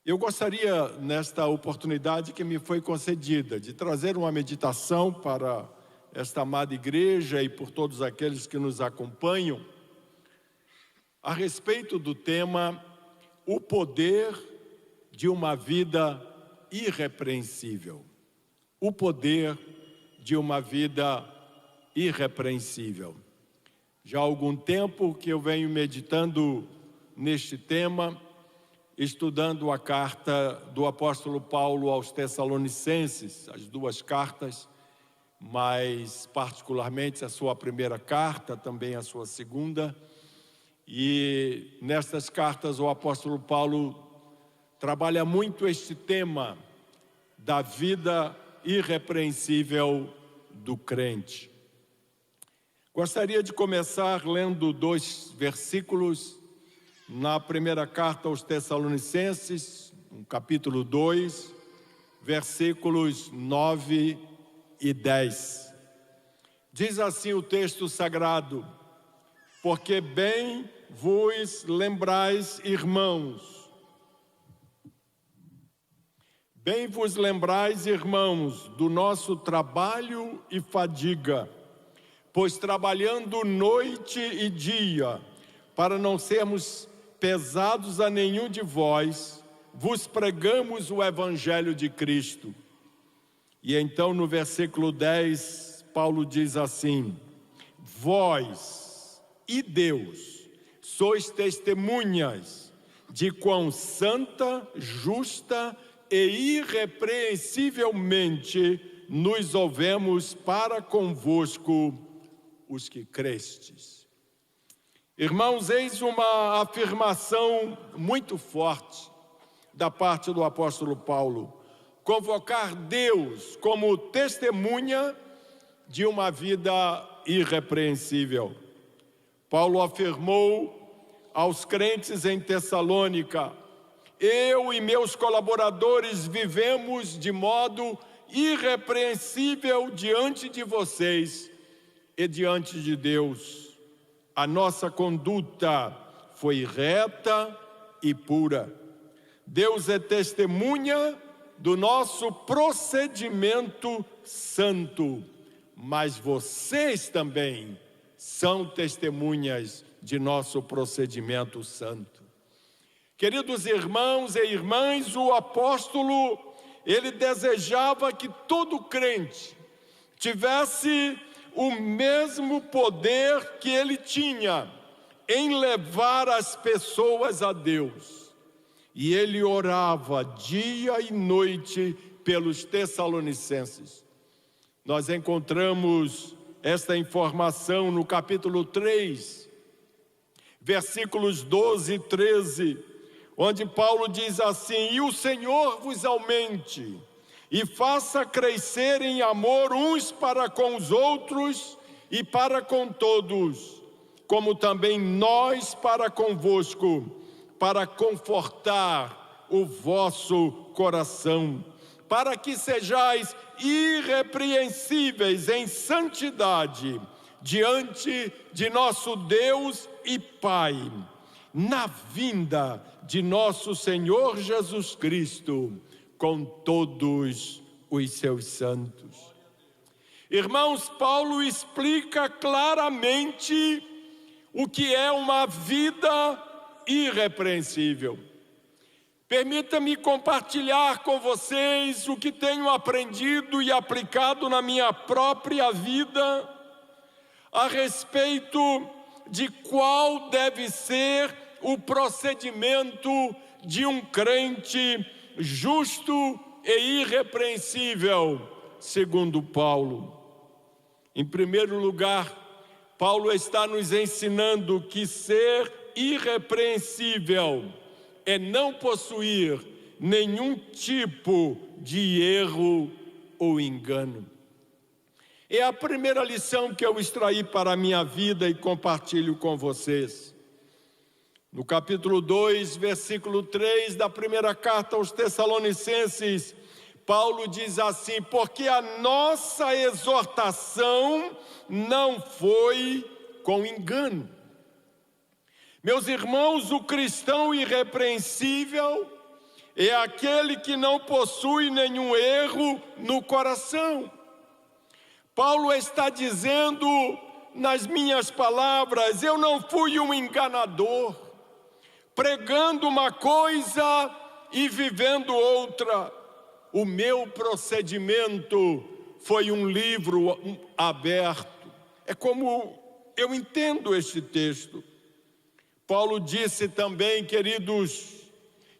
Eu gostaria, nesta oportunidade que me foi concedida, de trazer uma meditação para esta amada igreja e por todos aqueles que nos acompanham, a respeito do tema, o poder de uma vida irrepreensível. O poder de uma vida irrepreensível. Já há algum tempo que eu venho meditando neste tema, estudando a carta do apóstolo Paulo aos Tessalonicenses, as duas cartas, mas particularmente a sua primeira carta, também a sua segunda. E nestas cartas o apóstolo Paulo trabalha muito este tema da vida irrepreensível do crente. Gostaria de começar lendo 2 versículos na primeira carta aos Tessalonicenses, no capítulo 2, versículos 9 e 10. Diz assim o texto sagrado: porque bem vos lembrais, irmãos, do nosso trabalho e fadiga, pois trabalhando noite e dia, para não sermos pesados a nenhum de vós, vos pregamos o Evangelho de Cristo. E então no versículo 10, Paulo diz assim: vós e Deus sois testemunhas de quão santa, justa e irrepreensivelmente nos ouvemos para convosco os que crestes. Irmãos, eis uma afirmação muito forte da parte do apóstolo Paulo: convocar Deus como testemunha de uma vida irrepreensível. Paulo afirmou aos crentes em Tessalônica: eu e meus colaboradores vivemos de modo irrepreensível diante de vocês e diante de Deus. A nossa conduta foi reta e pura. Deus é testemunha do nosso procedimento santo, mas vocês também são testemunhas de nosso procedimento santo. Queridos irmãos e irmãs, o apóstolo, ele desejava que todo crente tivesse o mesmo poder que ele tinha em levar as pessoas a Deus. E ele orava dia e noite pelos Tessalonicenses. Nós encontramos esta informação no capítulo 3, versículos 12 e 13, onde Paulo diz assim: e o Senhor vos aumente e faça crescer em amor uns para com os outros e para com todos, como também nós para convosco, para confortar o vosso coração, para que sejais irrepreensíveis em santidade diante de nosso Deus e Pai, na vinda de nosso Senhor Jesus Cristo, com todos os seus santos. Irmãos, Paulo explica claramente o que é uma vida irrepreensível. Permita-me compartilhar com vocês o que tenho aprendido e aplicado na minha própria vida a respeito de qual deve ser o procedimento de um crente justo e irrepreensível, segundo Paulo. Em primeiro lugar, Paulo está nos ensinando que ser irrepreensível é não possuir nenhum tipo de erro ou engano. É a primeira lição que eu extraí para a minha vida e compartilho com vocês. No capítulo 2, versículo 3 da primeira carta aos Tessalonicenses, Paulo diz assim: porque a nossa exortação não foi com engano. Meus irmãos, o cristão irrepreensível é aquele que não possui nenhum erro no coração. Paulo está dizendo, nas minhas palavras, eu não fui um enganador, pregando uma coisa e vivendo outra. O meu procedimento foi um livro aberto. É como eu entendo este texto. Paulo disse também, queridos,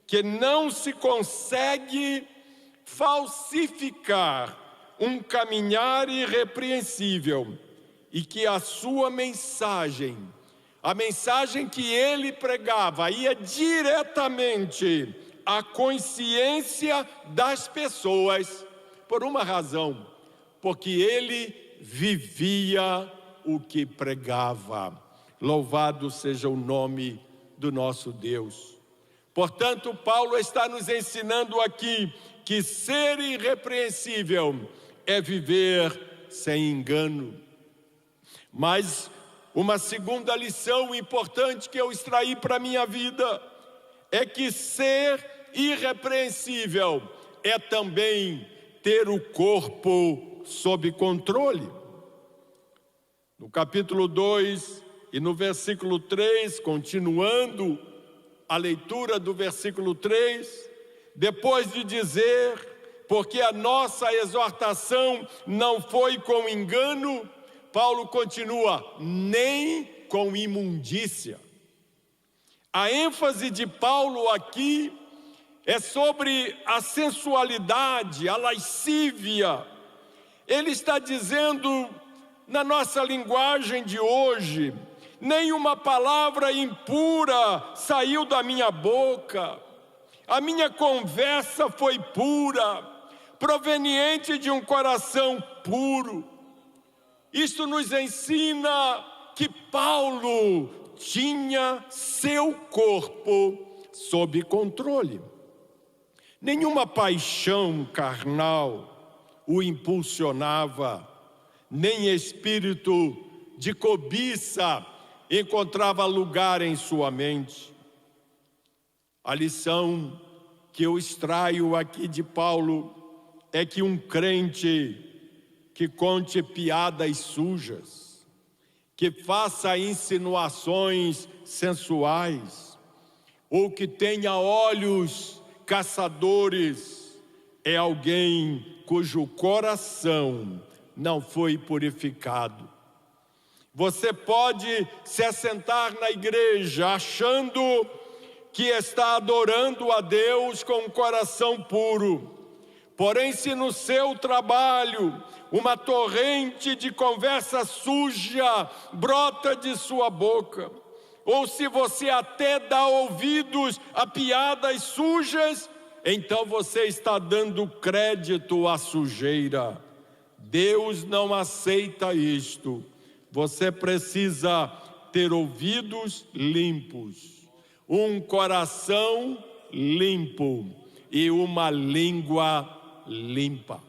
que não se consegue falsificar um caminhar irrepreensível e que a sua mensagem, a mensagem que ele pregava, ia diretamente à consciência das pessoas, por uma razão, porque ele vivia o que pregava. Louvado seja o nome do nosso Deus. Portanto, Paulo está nos ensinando aqui que ser irrepreensível é viver sem engano. Mas uma segunda lição importante que eu extraí para a minha vida é que ser irrepreensível é também ter o corpo sob controle. No capítulo 2 e no versículo 3, continuando a leitura do versículo 3, depois de dizer, porque a nossa exortação não foi com engano, Paulo continua, nem com imundícia. A ênfase de Paulo aqui é sobre a sensualidade, a lascívia. Ele está dizendo, na nossa linguagem de hoje, nenhuma palavra impura saiu da minha boca. A minha conversa foi pura, proveniente de um coração puro. Isto nos ensina que Paulo tinha seu corpo sob controle. Nenhuma paixão carnal o impulsionava, nem espírito de cobiça encontrava lugar em sua mente. A lição que eu extraio aqui de Paulo é que um crente que conte piadas sujas, que faça insinuações sensuais, ou que tenha olhos caçadores, é alguém cujo coração não foi purificado. Você pode se assentar na igreja achando que está adorando a Deus com um coração puro. Porém, se no seu trabalho uma torrente de conversa suja brota de sua boca, ou se você até dá ouvidos a piadas sujas, então você está dando crédito à sujeira. Deus não aceita isto. Você precisa ter ouvidos limpos, um coração limpo e uma língua limpa.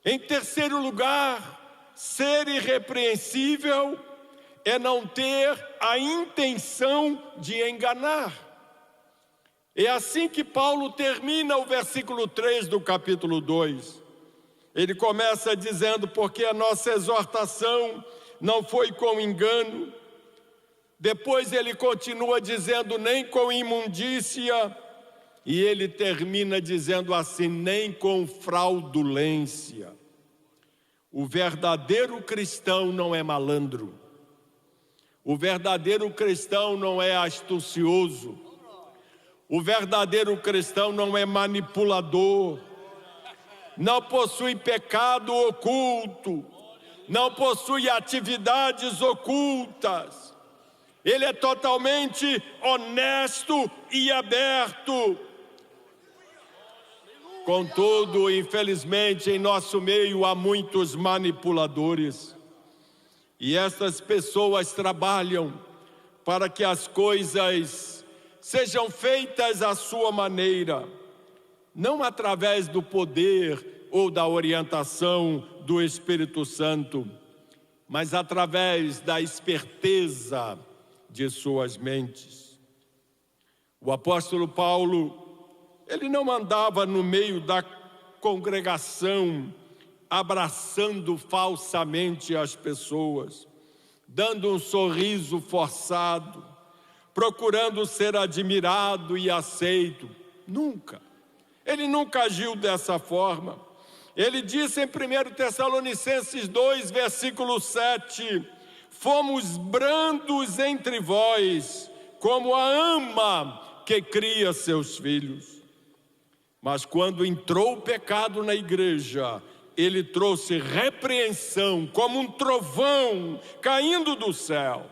Em terceiro lugar, ser irrepreensível é não ter a intenção de enganar. É assim que Paulo termina o versículo 3 do capítulo 2. Ele começa dizendo, porque a nossa exortação não foi com engano. Depois ele continua dizendo, nem com imundícia. E ele termina dizendo assim, nem com fraudulência. O verdadeiro cristão não é malandro. O verdadeiro cristão não é astucioso. O verdadeiro cristão não é manipulador. Não possui pecado oculto. Não possui atividades ocultas. Ele é totalmente honesto e aberto. Contudo, infelizmente, em nosso meio há muitos manipuladores. E essas pessoas trabalham para que as coisas sejam feitas à sua maneira, não através do poder ou da orientação do Espírito Santo, mas através da esperteza de suas mentes. O apóstolo Paulo, ele não andava no meio da congregação, abraçando falsamente as pessoas, dando um sorriso forçado, procurando ser admirado e aceito. Nunca. Ele nunca agiu dessa forma. Ele disse em 1 Tessalonicenses 2, versículo 7, fomos brandos entre vós, como a ama que cria seus filhos. Mas quando entrou o pecado na igreja, ele trouxe repreensão como um trovão caindo do céu.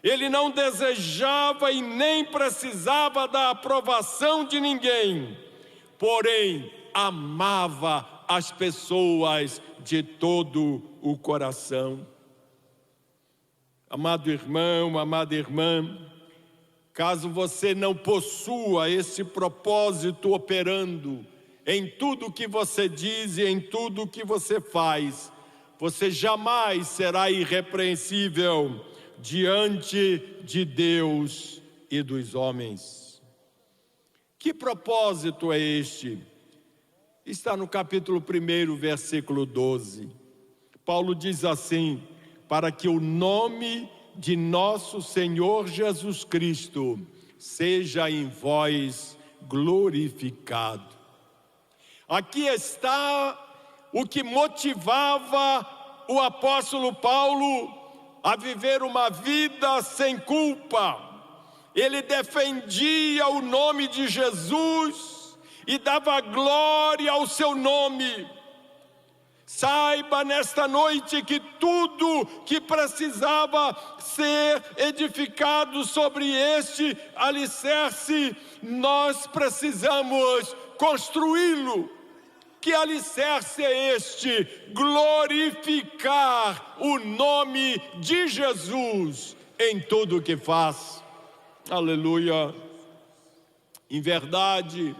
Ele não desejava e nem precisava da aprovação de ninguém, porém amava as pessoas de todo o coração. Amado irmão, amada irmã, caso você não possua esse propósito operando em tudo que você diz e em tudo que você faz, você jamais será irrepreensível diante de Deus e dos homens. Que propósito é este? Está no capítulo 1, versículo 12. Paulo diz assim: para que o nome de nosso Senhor Jesus Cristo seja em vós glorificado. Aqui está o que motivava o apóstolo Paulo a viver uma vida sem culpa. Ele defendia o nome de Jesus e dava glória ao seu nome. Saiba nesta noite que tudo que precisava ser edificado sobre este alicerce, nós precisamos construí-lo. Que alicerce é este? Glorificar o nome de Jesus em tudo o que faz. Aleluia. Em verdade,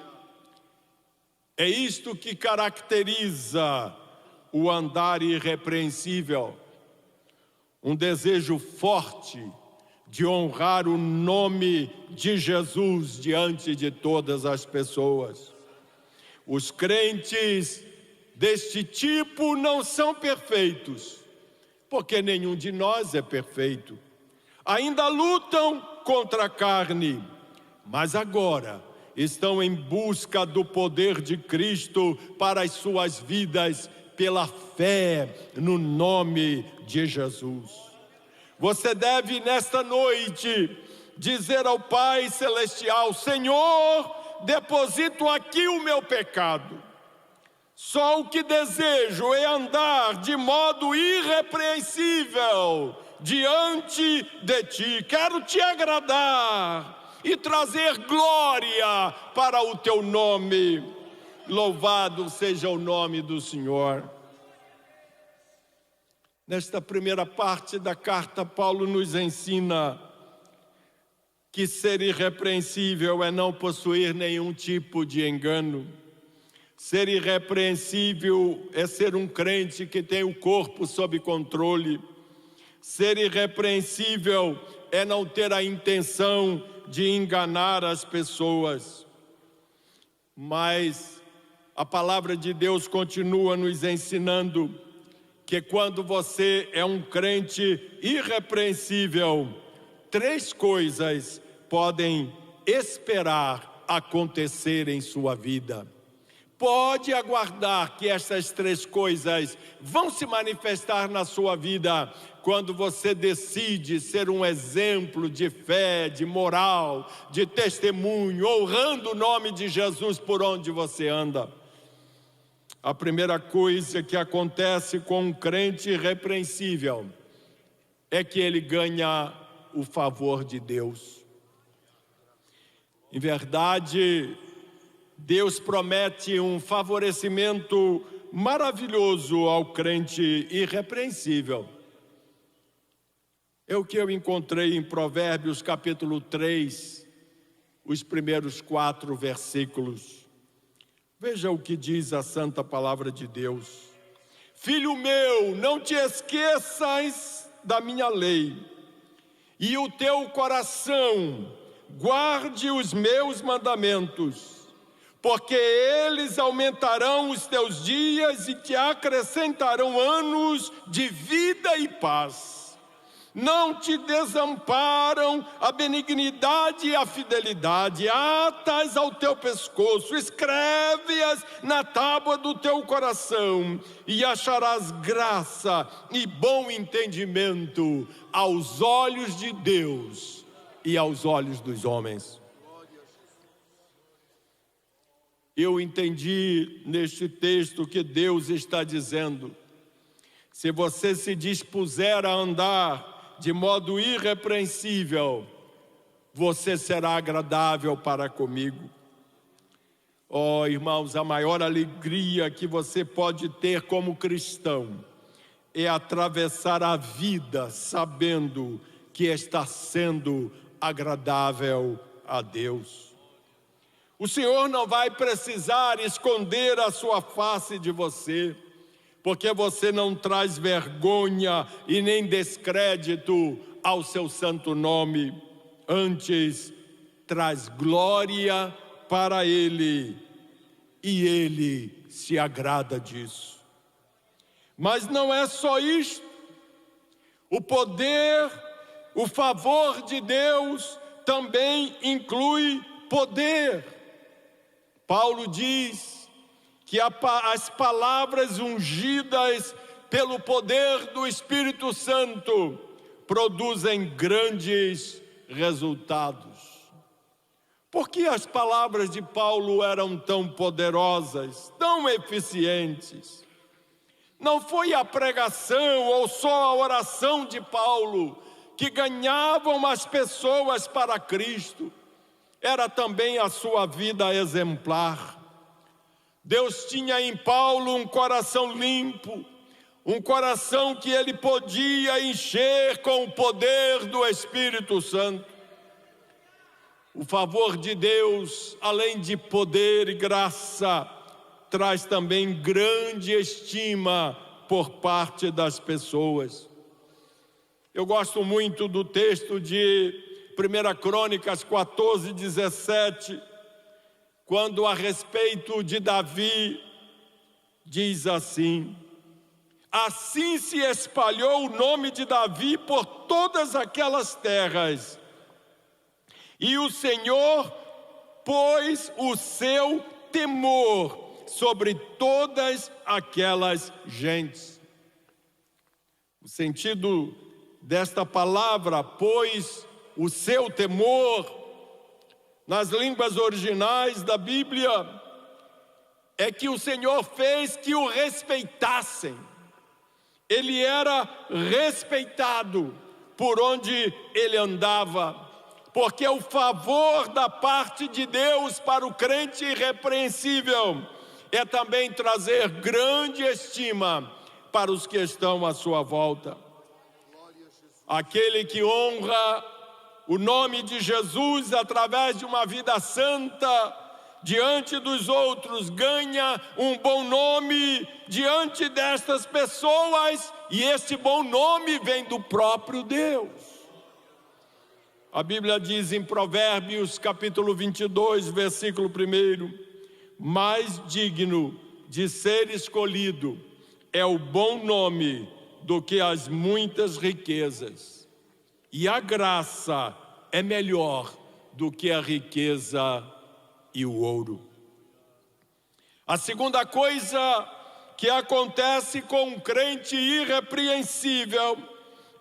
é isto que caracteriza o andar irrepreensível. Um desejo forte de honrar o nome de Jesus diante de todas as pessoas. Os crentes deste tipo não são perfeitos, porque nenhum de nós é perfeito. Ainda lutam contra a carne, mas agora estão em busca do poder de Cristo para as suas vidas, pela fé no nome de Jesus. Você deve nesta noite dizer ao Pai Celestial: Senhor, deposito aqui o meu pecado. Só o que desejo é andar de modo irrepreensível diante de Ti. Quero Te agradar e trazer glória para o Teu nome. Louvado seja o nome do Senhor. Nesta primeira parte da carta, Paulo nos ensina que ser irrepreensível é não possuir nenhum tipo de engano. Ser irrepreensível é ser um crente que tem o corpo sob controle. Ser irrepreensível é não ter a intenção de enganar as pessoas. Mas a palavra de Deus continua nos ensinando que quando você é um crente irrepreensível, 3 coisas podem esperar acontecer em sua vida. Pode aguardar que essas 3 coisas vão se manifestar na sua vida quando você decide ser um exemplo de fé, de moral, de testemunho, honrando o nome de Jesus por onde você anda. A primeira coisa que acontece com um crente irrepreensível é que ele ganha o favor de Deus. Em verdade, Deus promete um favorecimento maravilhoso ao crente irrepreensível. É o que eu encontrei em Provérbios capítulo 3, os primeiros 4 versículos. Veja o que diz a santa palavra de Deus. Filho meu, não te esqueças da minha lei, e o teu coração guarde os meus mandamentos, porque eles aumentarão os teus dias e te acrescentarão anos de vida e paz. Não te desamparam a benignidade e a fidelidade, atas ao teu pescoço, escreve-as na tábua do teu coração, e acharás graça e bom entendimento aos olhos de Deus e aos olhos dos homens. Eu entendi neste texto que Deus está dizendo: se você se dispuser a andar de modo irrepreensível, você será agradável para comigo. Oh, irmãos, a maior alegria que você pode ter como cristão é atravessar a vida sabendo que está sendo agradável a Deus. O Senhor não vai precisar esconder a sua face de você, porque você não traz vergonha e nem descrédito ao seu santo nome. Antes, traz glória para Ele, e Ele se agrada disso. Mas não é só isto. O poder, o favor de Deus também inclui poder. Paulo diz que as palavras ungidas pelo poder do Espírito Santo produzem grandes resultados. Por que as palavras de Paulo eram tão poderosas, tão eficientes? Não foi a pregação ou só a oração de Paulo que ganhavam as pessoas para Cristo, era também a sua vida exemplar. Deus tinha em Paulo um coração limpo, um coração que ele podia encher com o poder do Espírito Santo. O favor de Deus, além de poder e graça, traz também grande estima por parte das pessoas. Eu gosto muito do texto de 1 Crônicas 14, 17, quando a respeito de Davi, diz assim: assim se espalhou o nome de Davi por todas aquelas terras, e o Senhor pôs o seu temor sobre todas aquelas gentes. O sentido desta palavra, pôs o seu temor, nas línguas originais da Bíblia, é que o Senhor fez que o respeitassem. Ele era respeitado por onde ele andava, porque o favor da parte de Deus para o crente irrepreensível é também trazer grande estima para os que estão à sua volta. Aquele que honra o nome de Jesus através de uma vida santa diante dos outros ganha um bom nome diante destas pessoas, e este bom nome vem do próprio Deus. A Bíblia diz em Provérbios capítulo 22, versículo 1: mais digno de ser escolhido é o bom nome do que as muitas riquezas, e a graça é melhor do que a riqueza e o ouro. A segunda coisa que acontece com um crente irrepreensível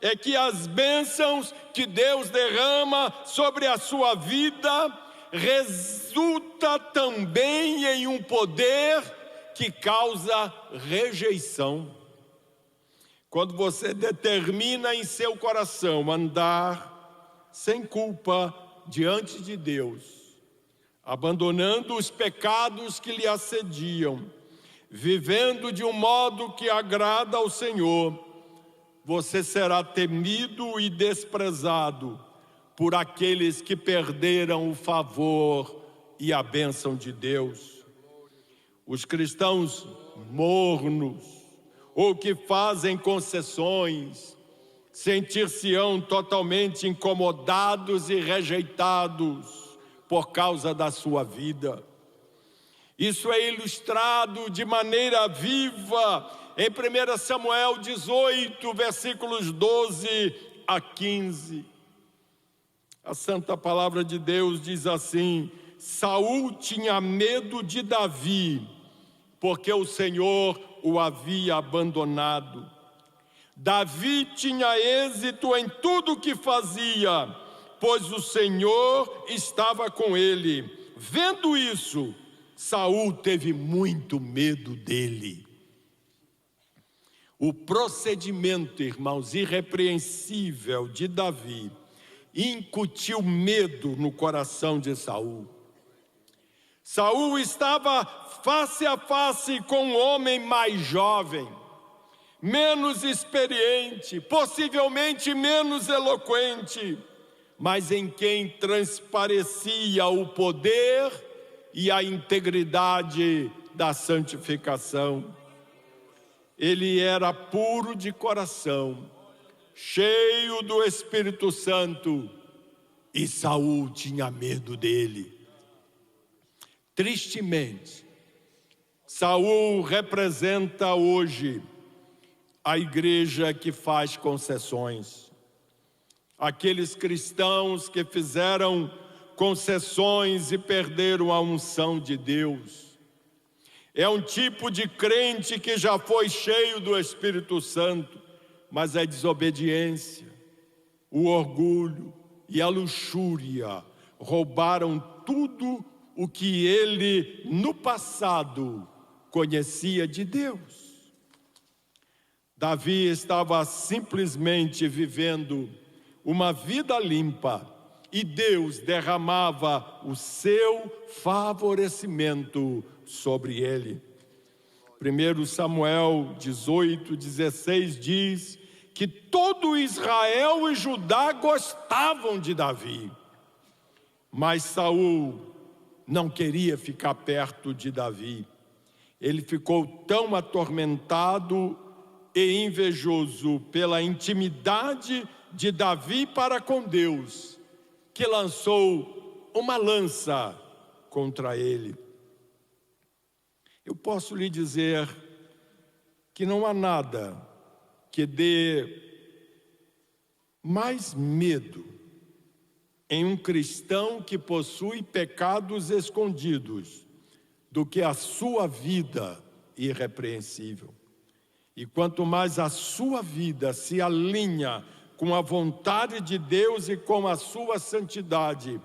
é que as bênçãos que Deus derrama sobre a sua vida resulta também em um poder que causa rejeição. Quando você determina em seu coração andar sem culpa diante de Deus, abandonando os pecados que lhe assediam, vivendo de um modo que agrada ao Senhor, você será temido e desprezado por aqueles que perderam o favor e a bênção de Deus. Os cristãos mornos, ou que fazem concessões, sentir-se-ão totalmente incomodados e rejeitados por causa da sua vida. Isso é ilustrado de maneira viva em 1 Samuel 18, versículos 12 a 15. A santa palavra de Deus diz assim: Saul tinha medo de Davi, porque o Senhor o havia abandonado. Davi tinha êxito em tudo o que fazia, pois o Senhor estava com ele. Vendo isso, Saul teve muito medo dele. O procedimento, irmãos, irrepreensível de Davi incutiu medo no coração de Saul. Saul estava face a face com um homem mais jovem, menos experiente, possivelmente menos eloquente, mas em quem transparecia o poder e a integridade da santificação. Ele era puro de coração, cheio do Espírito Santo, e Saul tinha medo dele. Tristemente, Saul representa hoje a igreja que faz concessões. Aqueles cristãos que fizeram concessões e perderam a unção de Deus. É um tipo de crente que já foi cheio do Espírito Santo, mas a desobediência, o orgulho e a luxúria roubaram tudo o que ele, no passado, conhecia de Deus. Davi estava simplesmente vivendo uma vida limpa e Deus derramava o seu favorecimento sobre ele. 1 Samuel 18, 16 diz que todo Israel e Judá gostavam de Davi, mas Saul não queria ficar perto de Davi. Ele ficou tão atormentado e invejoso pela intimidade de Davi para com Deus, que lançou uma lança contra ele. Eu posso lhe dizer que não há nada que dê mais medo em um cristão que possui pecados escondidos do que a sua vida irrepreensível. E quanto mais a sua vida se alinha com a vontade de Deus e com a sua santidade,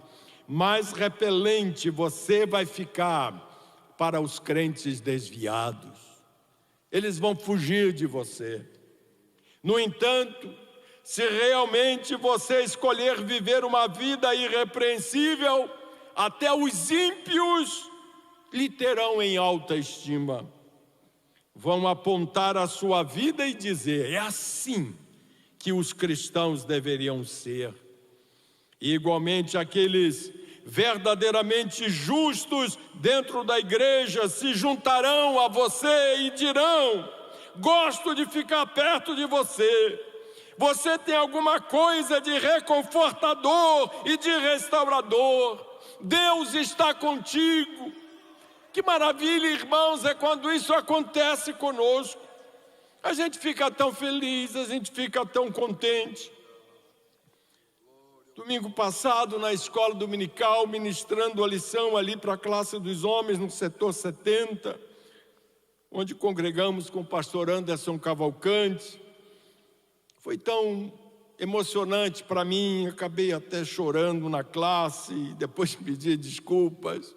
mais repelente você vai ficar para os crentes desviados. Eles vão fugir de você. No entanto, se realmente você escolher viver uma vida irrepreensível, até os ímpios lhe terão em alta estima. Vão apontar a sua vida e dizer: é assim que os cristãos deveriam ser. E igualmente aqueles verdadeiramente justos dentro da igreja se juntarão a você e dirão: gosto de ficar perto de você. Você tem alguma coisa de reconfortador e de restaurador. Deus está contigo. Que maravilha, irmãos, é quando isso acontece conosco. A gente fica tão feliz, a gente fica tão contente. Domingo passado, na escola dominical, ministrando a lição ali para a classe dos homens, no setor 70, onde congregamos com o pastor Anderson Cavalcante. Foi tão emocionante para mim, acabei até chorando na classe, e depois pedi desculpas.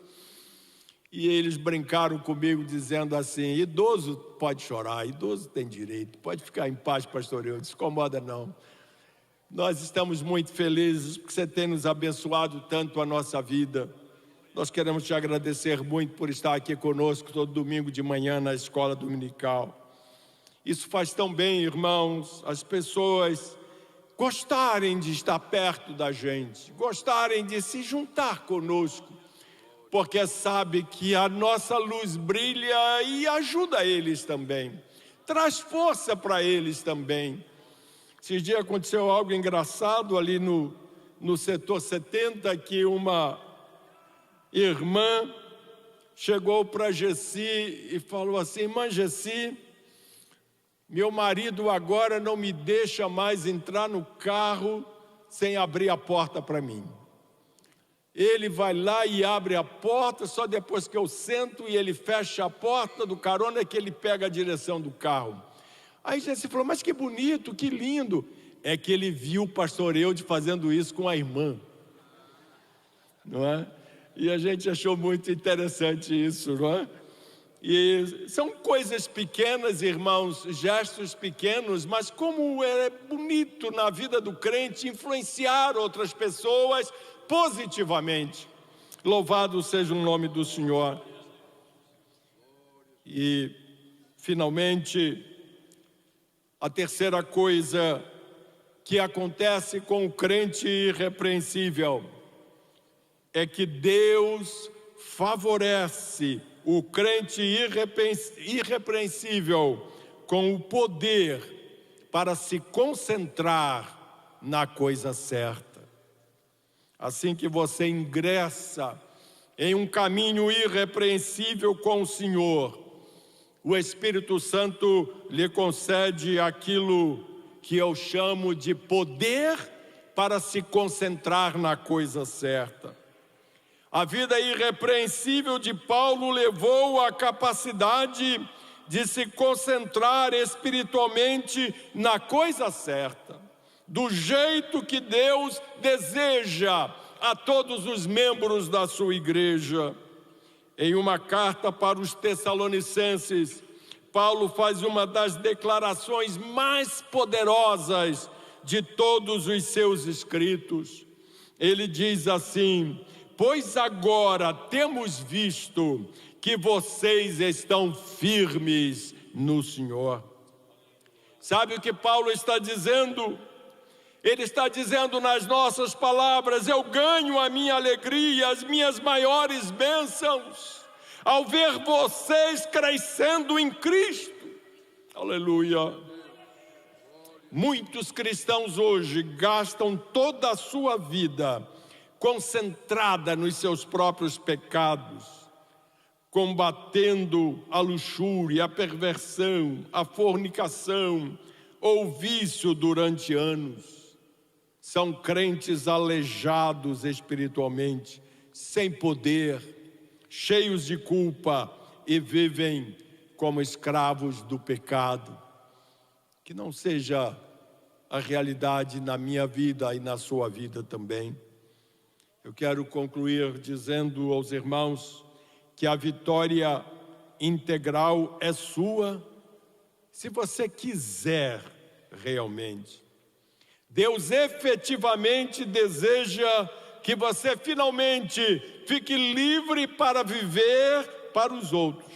E eles brincaram comigo dizendo assim: idoso pode chorar, idoso tem direito, pode ficar em paz, pastor, eu desincomoda não. Nós estamos muito felizes porque você tem nos abençoado tanto a nossa vida. Nós queremos te agradecer muito por estar aqui conosco todo domingo de manhã na escola dominical. Isso faz tão bem, irmãos, as pessoas gostarem de estar perto da gente, gostarem de se juntar conosco, porque sabe que a nossa luz brilha e ajuda eles também, traz força para eles também. Esses dias aconteceu algo engraçado ali no setor 70, que uma irmã chegou para Gessi e falou assim: irmã Gessi, meu marido agora não me deixa mais entrar no carro sem abrir a porta para mim. Ele vai lá e abre a porta, só depois que eu sento e ele fecha a porta do carona é que ele pega a direção do carro. Aí Gessi falou: mas que bonito, que lindo. É que ele viu o pastor Eude fazendo isso com a irmã, não é? E a gente achou muito interessante isso, não é? E são coisas pequenas, irmãos, gestos pequenos, mas como é bonito na vida do crente influenciar outras pessoas positivamente. Louvado seja o nome do Senhor. E, finalmente, a terceira coisa que acontece com o crente irrepreensível é que Deus favorece o crente irrepreensível com o poder para se concentrar na coisa certa. Assim que você ingressa em um caminho irrepreensível com o Senhor, o Espírito Santo lhe concede aquilo que eu chamo de poder para se concentrar na coisa certa. A vida irrepreensível de Paulo levou à capacidade de se concentrar espiritualmente na coisa certa, do jeito que Deus deseja a todos os membros da sua igreja. Em uma carta para os Tessalonicenses, Paulo faz uma das declarações mais poderosas de todos os seus escritos. Ele diz assim: pois agora temos visto que vocês estão firmes no Senhor. Sabe o que Paulo está dizendo? Ele está dizendo nas nossas palavras: eu ganho a minha alegria, as minhas maiores bênçãos, ao ver vocês crescendo em Cristo. Aleluia! Muitos cristãos hoje gastam toda a sua vida concentrada nos seus próprios pecados, combatendo a luxúria, a perversão, a fornicação ou vício durante anos. São crentes aleijados espiritualmente, sem poder, cheios de culpa e vivem como escravos do pecado. Que não seja a realidade na minha vida e na sua vida também. Eu quero concluir dizendo aos irmãos que a vitória integral é sua, se você quiser realmente. Deus efetivamente deseja que você finalmente fique livre para viver para os outros,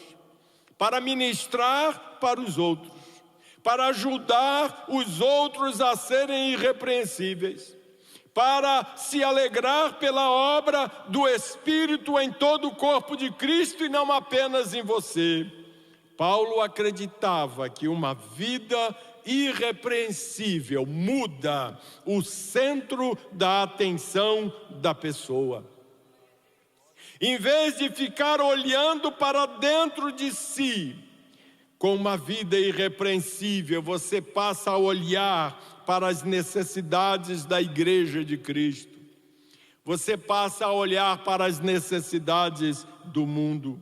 para ministrar para os outros, para ajudar os outros a serem irrepreensíveis, para se alegrar pela obra do Espírito em todo o corpo de Cristo e não apenas em você. Paulo acreditava que uma vida irrepreensível muda o centro da atenção da pessoa. Em vez de ficar olhando para dentro de si, com uma vida irrepreensível, você passa a olhar para as necessidades da igreja de Cristo. Você passa a olhar para as necessidades do mundo.